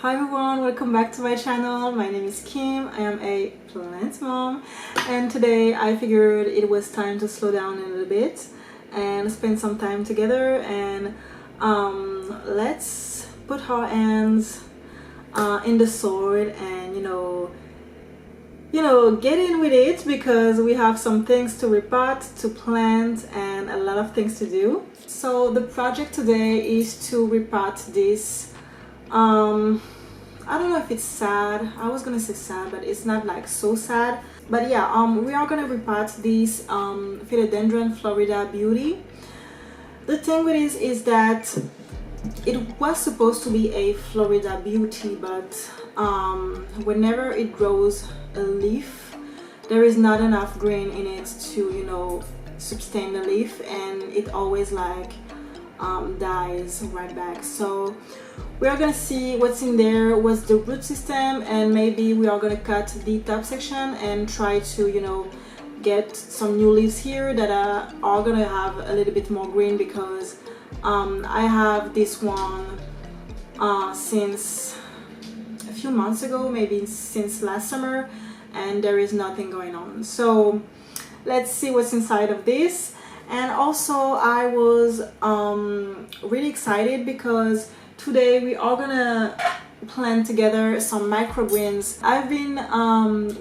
Hi everyone, welcome back to my channel. My name is Kim. I am a plant mom, and today I figured it was time to slow down a little bit and spend some time together, and let's put our hands in the soil and get in with it, because we have some things to repot, to plant, and a lot of things to do. So the project today is to repot this I don't know if it's sad. I was gonna say sad, but it's not like so sad. But yeah, we are gonna repot this philodendron Florida Beauty. The thing with this is that it was supposed to be a Florida Beauty, but whenever it grows a leaf, there is not enough green in it to sustain the leaf, and it always like dies right back. So we are gonna see what's in there, what's the root system, and maybe we are gonna cut the top section and try to get some new leaves here that are gonna have a little bit more green, because I have this one since a few months ago, maybe since last summer, and there is nothing going on. So let's see what's inside of this. And also I was really excited because today we are gonna plant together some microgreens. I've been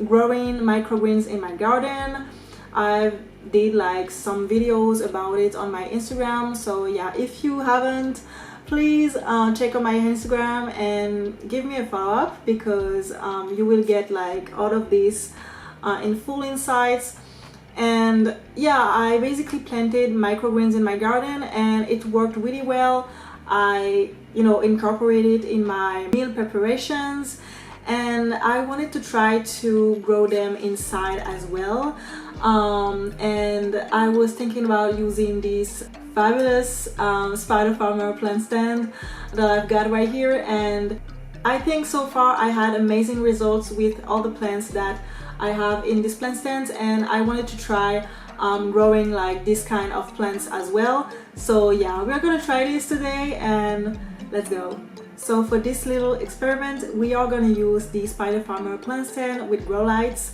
growing microgreens in my garden. I did like some videos about it on my Instagram. So yeah, if you haven't, please check out my Instagram and give me a follow-up, because you will get like all of this in full insights. And yeah, I basically planted microgreens in my garden and it worked really well. I incorporated in my meal preparations, and I wanted to try to grow them inside as well. And I was thinking about using this fabulous Spider Farmer plant stand that I've got right here, and I think so far I had amazing results with all the plants that I have in this plant stand, and I wanted to try growing like this kind of plants as well. So yeah, we're gonna try this today, and let's go. So for this little experiment, we are gonna use the Spider Farmer plant stand with grow lights,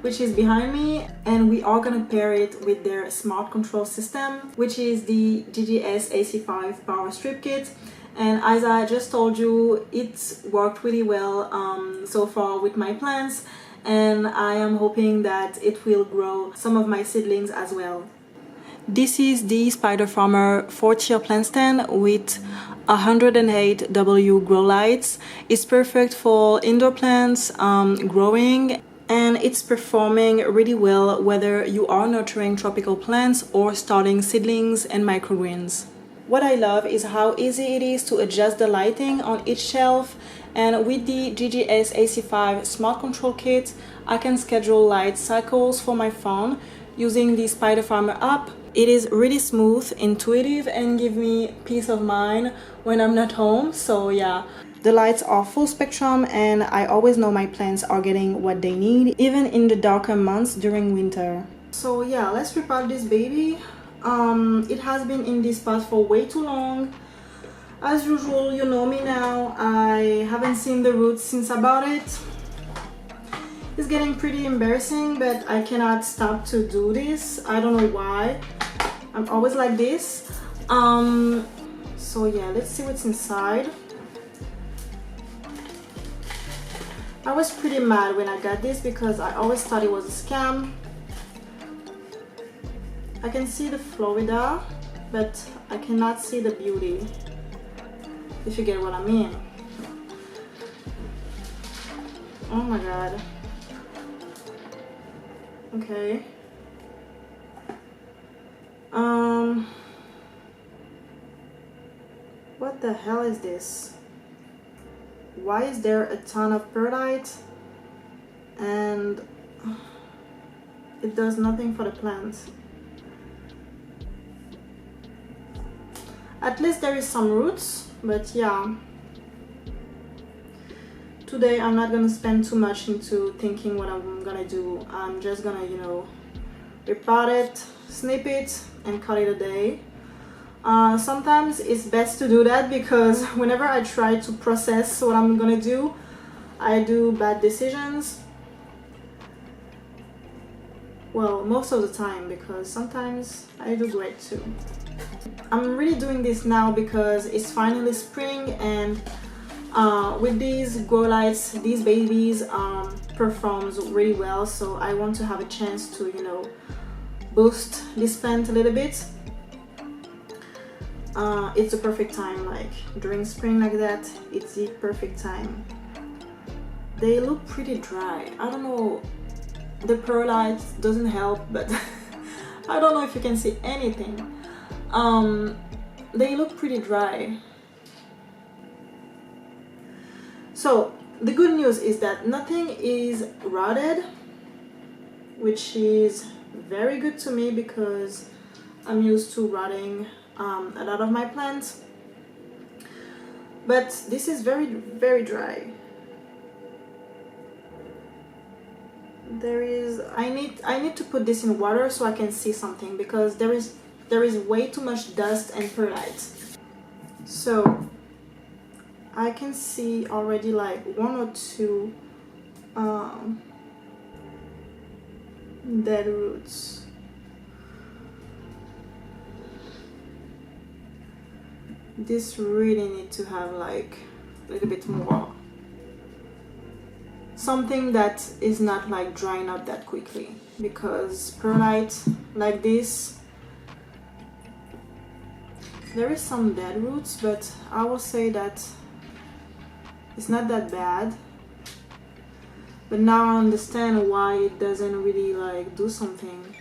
which is behind me, and we are gonna pair it with their smart control system, which is the GGS AC5 power strip kit. And as I just told you, it's worked really well so far with my plants, and I am hoping that it will grow some of my seedlings as well. This is the Spider Farmer 4-tier plant stand with 108W grow lights. It's perfect for indoor plants growing, and it's performing really well whether you are nurturing tropical plants or starting seedlings and microgreens. What I love is how easy it is to adjust the lighting on each shelf, and with the GGS AC5 Smart Control Kit, I can schedule light cycles for my phone using the Spider Farmer app. It is really smooth, intuitive, and give me peace of mind when I'm not home. So yeah, the lights are full spectrum, and I always know my plants are getting what they need, even in the darker months during winter. So yeah, let's repot this baby. It has been in this pot for way too long. As usual, you know me now, I haven't seen the roots since I bought it. It's getting pretty embarrassing, but I cannot stop to do this. I don't know why. I'm always like this. So yeah, let's see what's inside. I was pretty mad when I got this because I always thought it was a scam. I can see the Florida, but I cannot see the beauty, if you get what I mean. Oh my god. Okay. What the hell is this? Why is there a ton of perlite and it does nothing for the plant? At least there is some roots, but yeah. Today I'm not gonna spend too much into thinking what I'm gonna do. I'm just gonna, repot it, snip it, and call it a day. Sometimes it's best to do that because whenever I try to process what I'm gonna do, I do bad decisions. Well, most of the time, because sometimes I do great too. I'm really doing this now because it's finally spring, and with these grow lights, these babies performs really well, so I want to have a chance to, you know, boost this plant a little bit. It's the perfect time, like during spring like that, it's the perfect time. They look pretty dry. I don't know, the perlite doesn't help, but I don't know if you can see anything. They look pretty dry. So the good news is that nothing is rotted, which is very good to me because I'm used to rotting a lot of my plants. But this is very, very dry. I need to put this in water so I can see something, because there is way too much dust and perlite. So I can see already like 1 or 2 dead roots. This really need to have like a little bit more. Something that is not like drying up that quickly, because perlite like this, there is some dead roots, but I will say that it's not that bad. But now I understand why it doesn't really like do something.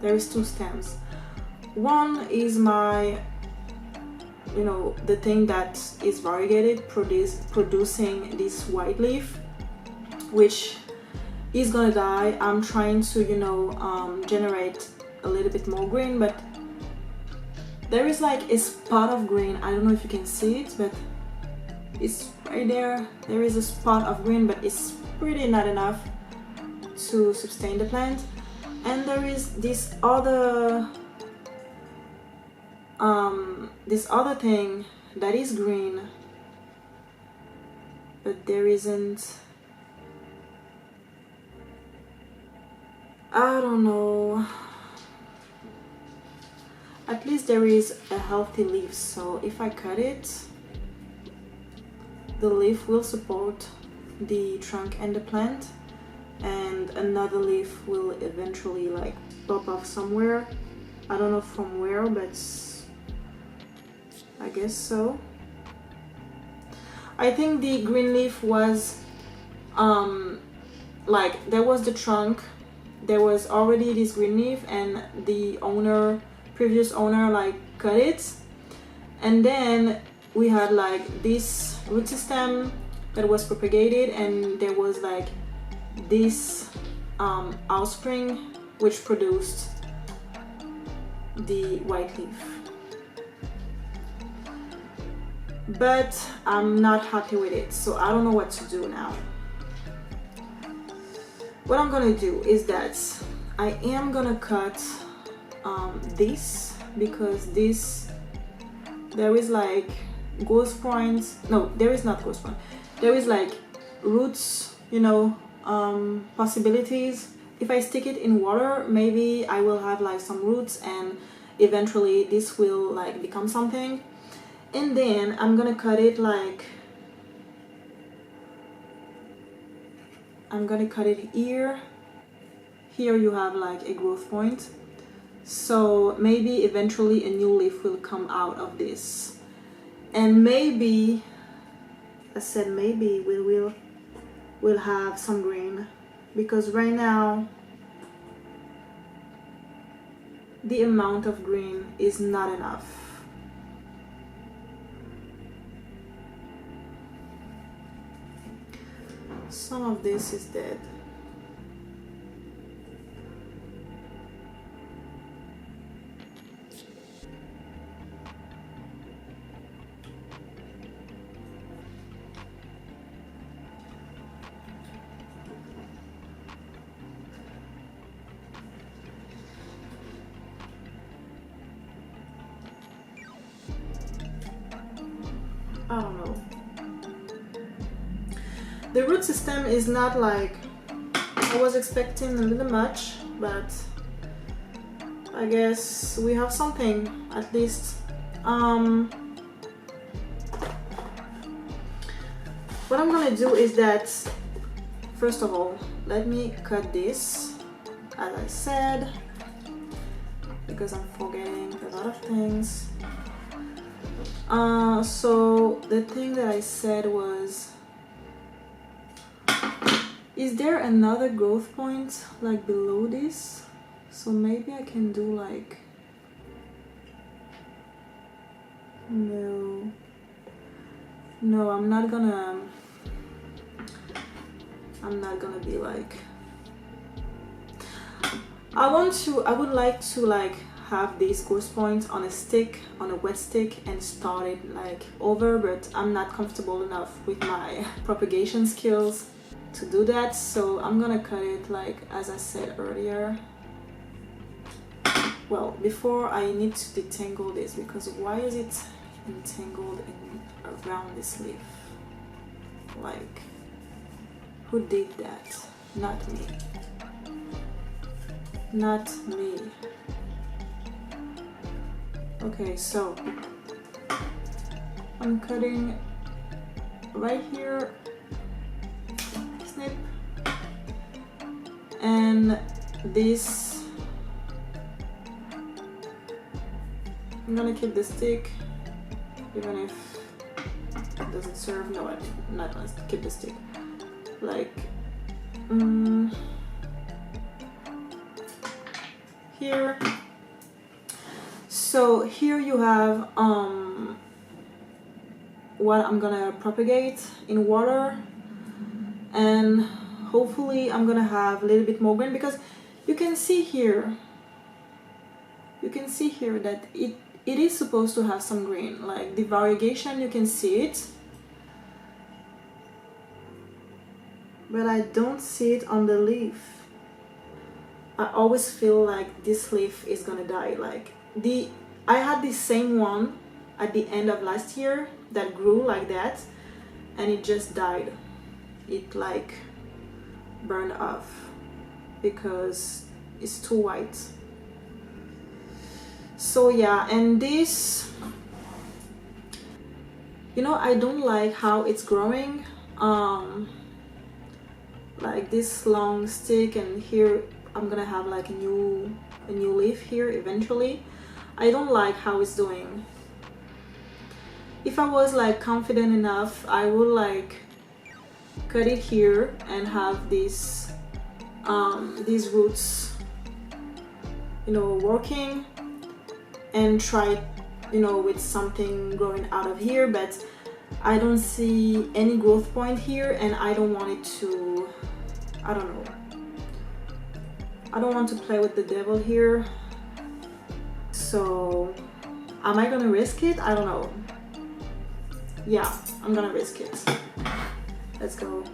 There is 2 stems. One is my, you know, the thing that is variegated, producing this white leaf, which is gonna die. I'm trying to, you know, generate a little bit more green, but there is like a spot of green. I don't know if you can see it, but it's right there. There is a spot of green, but it's pretty not enough to sustain the plant. And there is this other thing that is green, but there isn't, I don't know, at least there is a healthy leaf. So if I cut it, the leaf will support the trunk and the plant, and another leaf will eventually like pop off somewhere. I don't know from where, but I guess so. I think the green leaf was like, there was the trunk, there was already this green leaf, and the previous owner like cut it, and then we had like this root system that was propagated, and there was like this offspring which produced the white leaf. But I'm not happy with it, so I don't know what to do now. What I'm gonna do is that I am gonna cut this, because there is like ghost points. No, there is not ghost point. There is like roots, you know, possibilities. If I stick it in water, maybe I will have like some roots, and eventually this will like become something. And then I'm gonna cut it like, I'm gonna cut it here. Here you have like a growth point. So maybe eventually a new leaf will come out of this. And maybe, I said maybe, we'll have some green. Because right now, the amount of green is not enough. Some of this is dead. I don't know. The root system is not like I was expecting a little much, but I guess we have something at least. What I'm gonna do is that, first of all, let me cut this, as I said, because I'm forgetting a lot of things. So the thing that I said was, is there another growth point like below this? So maybe I can do like, no, I'm not gonna be like, I would like to like have these growth points on a stick, on a wet stick, and start it like over, but I'm not comfortable enough with my propagation skills to do that, so I'm gonna cut it like as I said earlier. Well, before I need to detangle this, because why is it entangled around this leaf? Like, who did that? Not me. Not me. Okay, so I'm cutting right here, snip, and this, I'm gonna keep the stick, even if it doesn't serve. No, I'm not gonna keep the stick. Like, here. So here you have what I'm gonna propagate in water, and hopefully I'm gonna have a little bit more green, because you can see here that it is supposed to have some green, like the variegation, you can see it, but I don't see it on the leaf. I always feel like this leaf is gonna die. Like, I had the same one at the end of last year that grew like that, and it just died. It like burned off because it's too white. So yeah, and this, you know, I don't like how it's growing, like this long stick, and here I'm gonna have like a new leaf here eventually. I don't like how it's doing. If I was like confident enough, I would like cut it here and have these roots, you know, working, and try, you know, with something growing out of here, but I don't see any growth point here, and I don't want it to, I don't know, I don't want to play with the devil here. So am I gonna risk it? I don't know. Yeah, I'm gonna risk it. Let's go.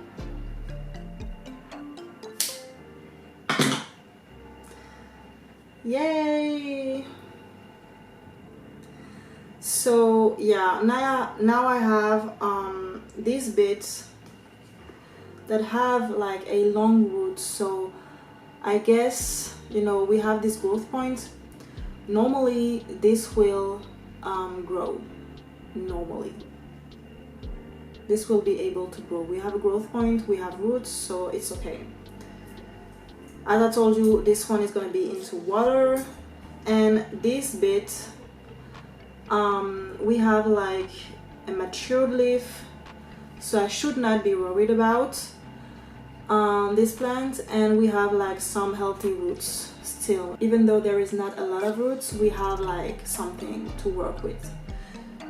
Yay! So yeah, now I have these bits that have like a long root, so I guess, you know, we have this growth point. Normally this will grow. Normally this will be able to grow. We have a growth point, we have roots, so it's okay. As I told you, this one is going to be into water, and this bit we have like a matured leaf, so I should not be worried about this plant, and we have like some healthy roots still. Even though there is not a lot of roots, we have like something to work with.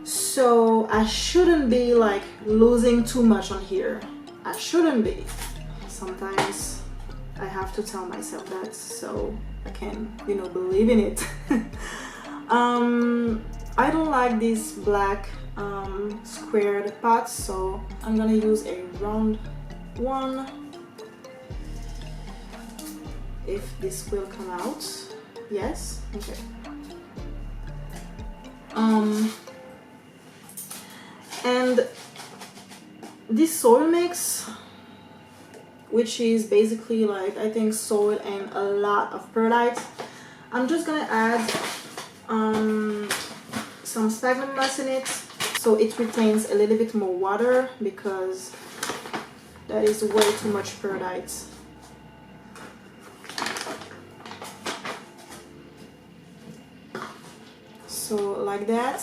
So I shouldn't be like losing too much on here. I shouldn't be. Sometimes I have to tell myself that, so I can, you know, believe in it. I don't like these black squared pots, so I'm gonna use a round one, if this will come out. Yes, okay. And this soil mix, which is basically like I think soil and a lot of perlite, I'm just gonna add some sphagnum moss in it so it retains a little bit more water, because that is way too much perlite. So like that,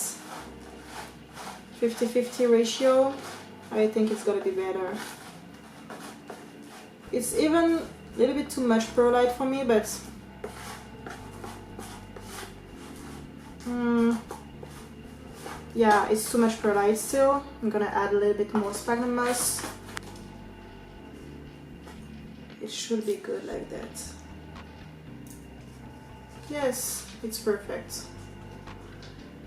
50-50 ratio. I think it's gonna be better. It's even a little bit too much perlite for me, but yeah, it's too much perlite still. I'm gonna add a little bit more sphagnum moss. It should be good like that. Yes, it's perfect.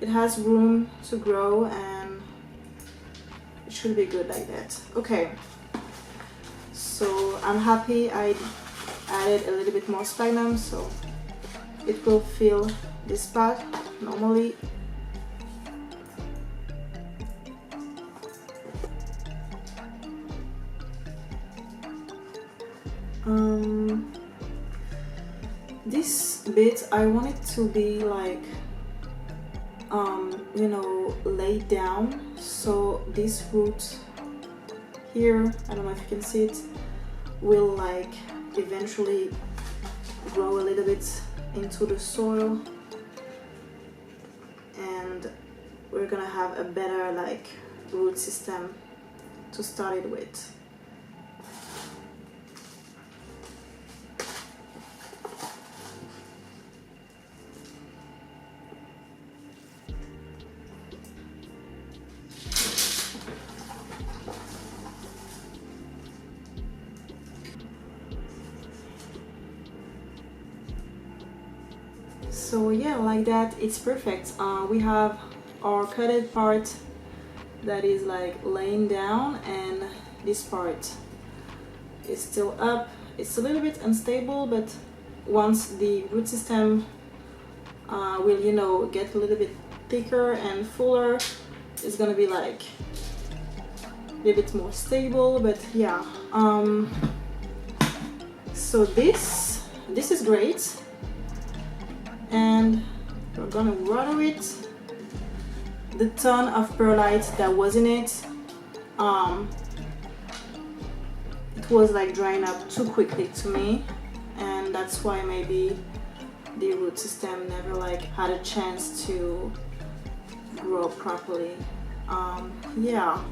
It has room to grow and it should be good like that. Okay, so I'm happy I added a little bit more sphagnum, so it will fill this pot normally. This bit I want it to be like you know, laid down, so this root here, I don't know if you can see it, will like eventually grow a little bit into the soil, and we're gonna have a better like root system to start it with. So yeah, like that, it's perfect. We have our cutted part that is like laying down, and this part is still up. It's a little bit unstable, but once the root system will, you know, get a little bit thicker and fuller, it's gonna be like a little bit more stable. But yeah, so this is great. And we're gonna water it. The ton of perlite that was in it, it was like drying up too quickly to me, and that's why maybe the root system never like had a chance to grow properly. Yeah,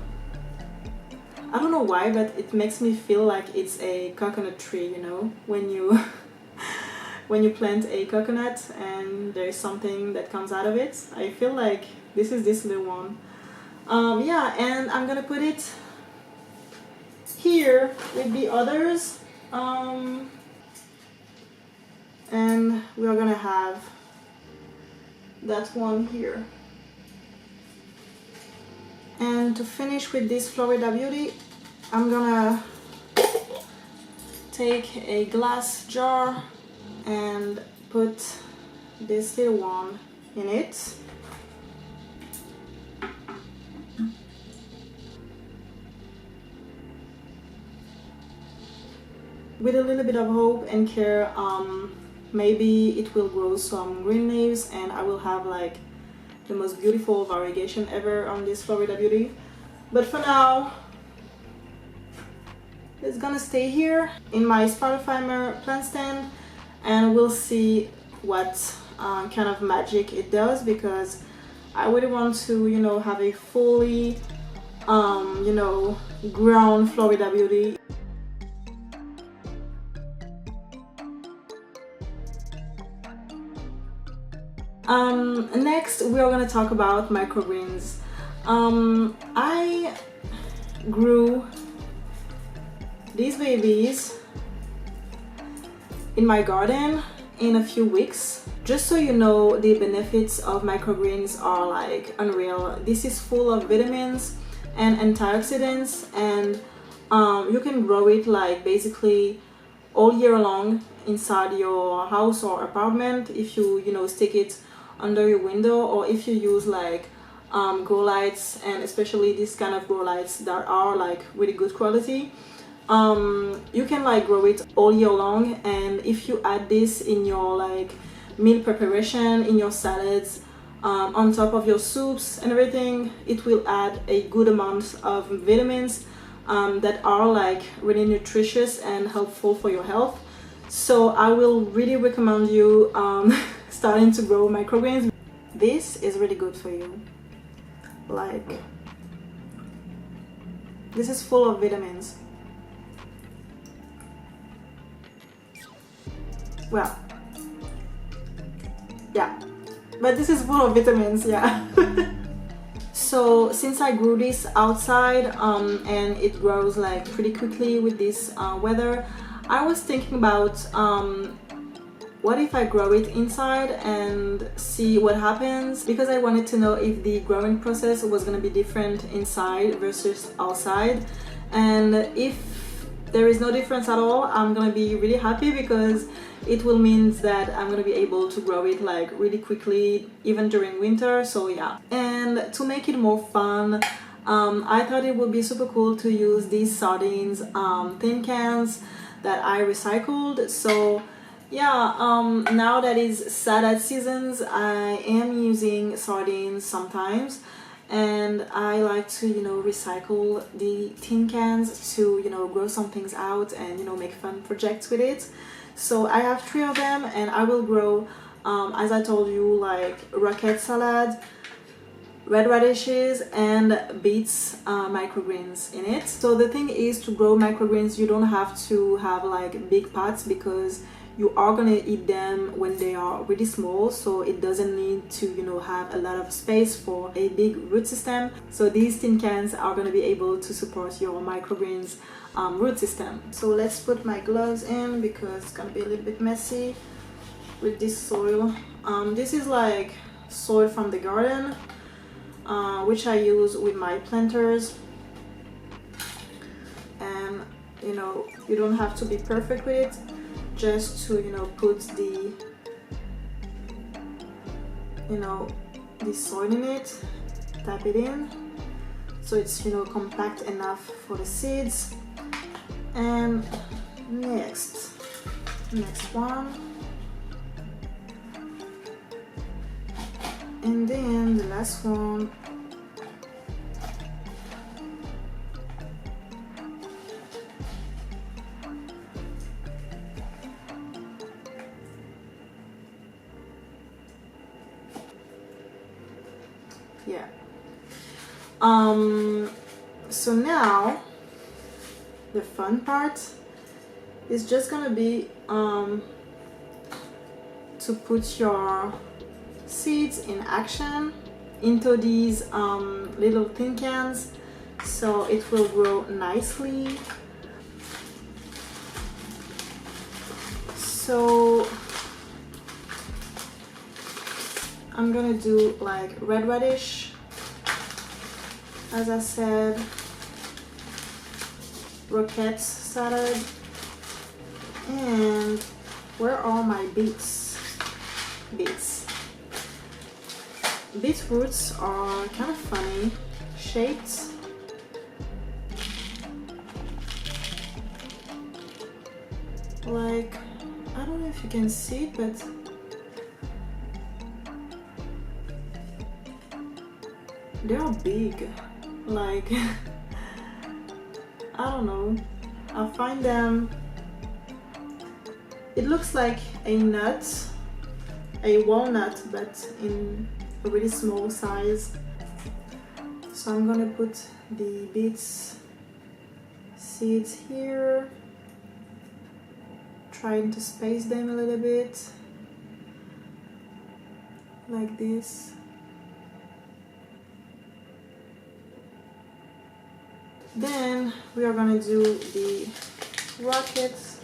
I don't know why, but it makes me feel like it's a coconut tree, you know, when you when you plant a coconut and there's something that comes out of it. I feel like this is this little one. Yeah, and I'm gonna put it here with the others, and we are gonna have that one here. And to finish with this Florida Beauty, I'm gonna take a glass jar and put this little one in it. With a little bit of hope and care, maybe it will grow some green leaves and I will have like the most beautiful variegation ever on this Florida Beauty. But for now, it's gonna stay here in my Spiderfimer plant stand, and we'll see what kind of magic it does, because I really want to, you know, have a fully, you know, grown Florida Beauty. Next, we are going to talk about microgreens. I grew these babies in my garden in a few weeks. Just so you know, the benefits of microgreens are like unreal. This is full of vitamins and antioxidants, and you can grow it like basically all year long inside your house or apartment if you know, stick it under your window, or if you use like grow lights, and especially this kind of grow lights that are like really good quality. You can like grow it all year long, and if you add this in your like meal preparation, in your salads, on top of your soups and everything, it will add a good amount of vitamins that are like really nutritious and helpful for your health. So I will really recommend you starting to grow microgreens. This is really good for you. Like, this is full of vitamins. Well, yeah, but this is full of vitamins, yeah. So since I grew this outside and it grows like pretty quickly with this weather, I was thinking about what if I grow it inside and see what happens, because I wanted to know if the growing process was going to be different inside versus outside. And if there is no difference at all, I'm going to be really happy, because it will mean that I'm going to be able to grow it like really quickly even during winter. So yeah, and to make it more fun, I thought it would be super cool to use these sardines tin cans that I recycled. So yeah, now that is salad seasons, I am using sardines sometimes, and I like to, you know, recycle the tin cans to, you know, grow some things out and, you know, make fun projects with it. So I have 3 of them, and I will grow, as I told you, like rocket salad, red radishes, and beets microgreens in it. So the thing is, to grow microgreens, you don't have to have like big pots, because you are gonna eat them when they are really small, so it doesn't need to, you know, have a lot of space for a big root system. So these tin cans are gonna be able to support your microgreens root system. So let's put my gloves in, because it's gonna be a little bit messy with this soil. This is like soil from the garden, which I use with my planters. And you know, you don't have to be perfect with it, just to, you know, put the, you know, the soil in it, tap it in so it's, you know, compact enough for the seeds. And next one, and then the last one. Yeah. So now the fun part is just gonna be to put your seeds in action into these little tin cans, so it will grow nicely. So I'm gonna do like red radish, as I said, rocket salad, and where are my beets? Beet roots are kind of funny shaped. Like, I don't know if you can see it, but they are big. Like, I don't know, I find them, it looks like a nut, a walnut, but in a really small size. So I'm gonna put the beets seeds here, trying to space them a little bit like this. Then we are gonna do the rockets.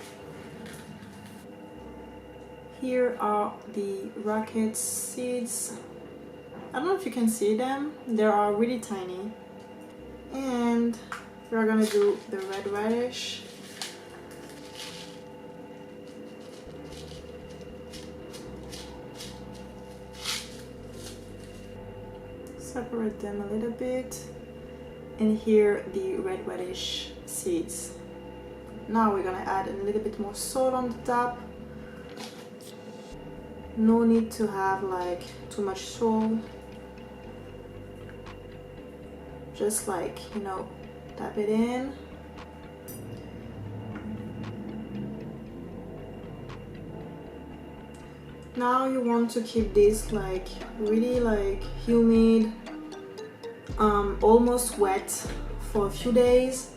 Here are the rocket seeds. I don't know if you can see them, they are really tiny. And we're gonna do the red radish. separate them a little bit, and here the red reddish seeds. Now we're gonna add a little bit more salt on the top. No need to have like too much salt, just like, you know, tap it in. Now you want to keep this like really like humid, almost wet for a few days,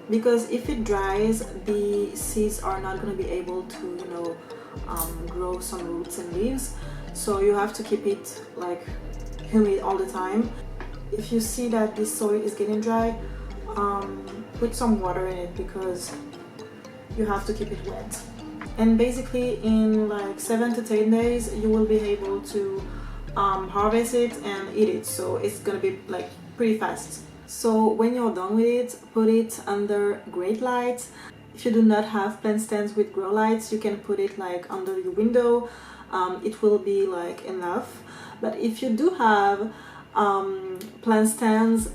because if it dries, the seeds are not going to be able to, you know, grow some roots and leaves. So you have to keep it like humid all the time. If you see that this soil is getting dry, put some water in it, because you have to keep it wet. And basically in like 7 to 10 days you will be able to harvest it and eat it, so it's gonna be like pretty fast. So when you're done with it, put it under great light. If you do not have plant stands with grow lights, you can put it like under your window. It will be like enough. But if you do have plant stands,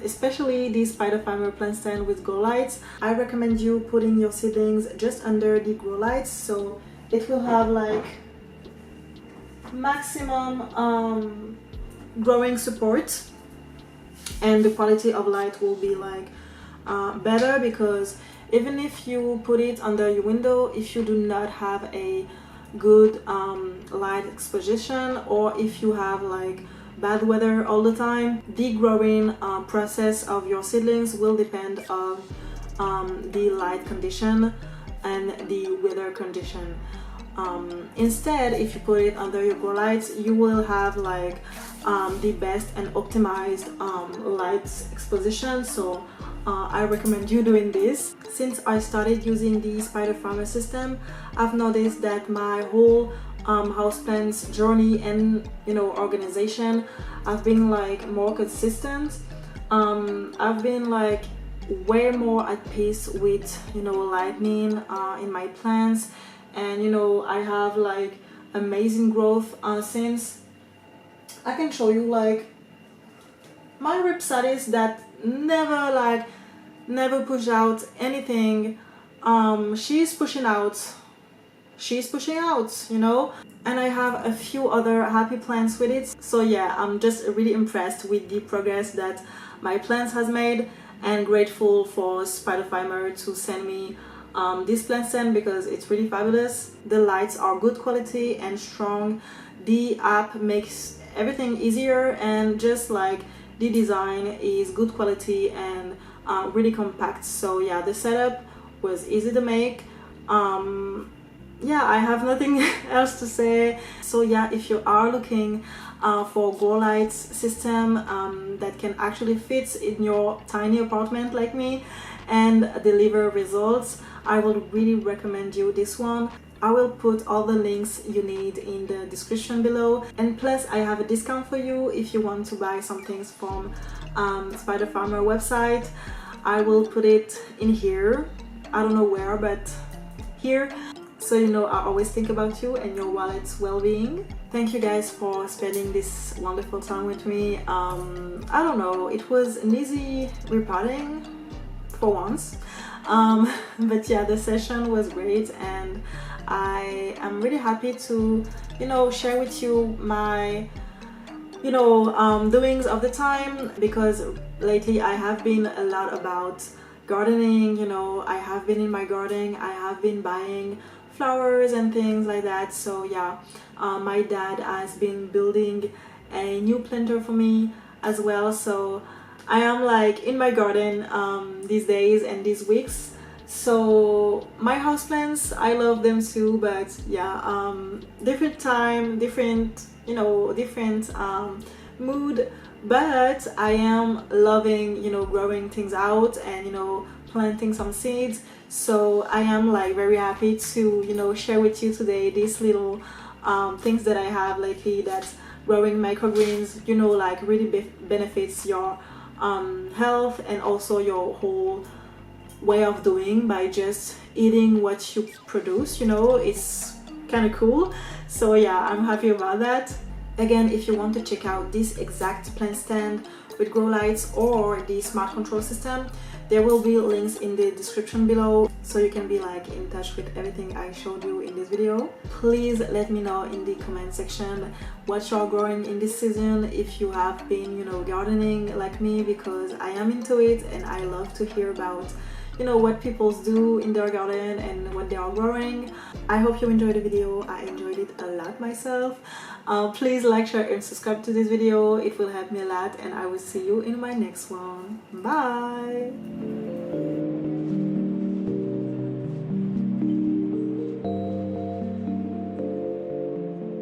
especially the spider farmer plant stand with grow lights, I recommend you putting your seedlings just under the grow lights, so it will have like maximum growing support, and the quality of light will be like better, because even if you put it under your window, if you do not have a good light exposition, or if you have like bad weather all the time, the growing process of your seedlings will depend on the light condition and the weather condition. Instead, if you put it under your grow lights, you will have like the best and optimized light exposition. So I recommend you doing this. Since I started using the Spider Farmer system, I've noticed that my whole houseplants journey and, you know, organization, I've been like more consistent. I've been like way more at peace with, you know, lightning in my plants, and you know, I have like amazing growth since. I can show you like my ripsalis that never push out anything. She's pushing out, you know, and I have a few other happy plants with it. So yeah, I'm just really impressed with the progress that my plants has made, and grateful for Spider Farmer to send me this plant stand, because it's really fabulous. The lights are good quality and strong. The app makes everything easier, and just like the design is good quality and really compact. So yeah, the setup was easy to make. Yeah, I have nothing else to say. So yeah, if you are looking for grow lights system that can actually fit in your tiny apartment like me and deliver results, I would really recommend you this one. I will put all the links you need in the description below, and plus I have a discount for you if you want to buy some things from Spider Farmer website. I will put it in here. I don't know where, but here. So you know, I always think about you and your wallet's well-being. Thank you guys for spending this wonderful time with me. I don't know, it was an easy repotting for once. But yeah, the session was great, and I am really happy to, you know, share with you my, you know, doings of the time, because lately I have been a lot about gardening. You know, I have been in my garden, I have been buying flowers and things like that. So yeah, my dad has been building a new planter for me as well, so I am like in my garden these days and these weeks. So my houseplants, I love them too, but yeah, different time, different, you know, different mood, but I am loving, you know, growing things out and, you know, planting some seeds. So I am like very happy to, you know, share with you today these little things that I have lately, that growing microgreens, you know, like really benefits your health and also your whole way of doing by just eating what you produce. You know, it's kind of cool. So yeah, I'm happy about that. Again, if you want to check out this exact plant stand with grow lights or the smart control system, there will be links in the description below, so you can be like in touch with everything I showed you in this video. Please let me know in the comment section what you're growing in this season, if you have been, you know, gardening like me, because I am into it and I love to hear about, you know, what people do in their garden and what they are growing. I hope you enjoyed the video. I enjoyed it a lot myself. Please like, share and subscribe to this video. It will help me a lot, and I will see you in my next one. Bye.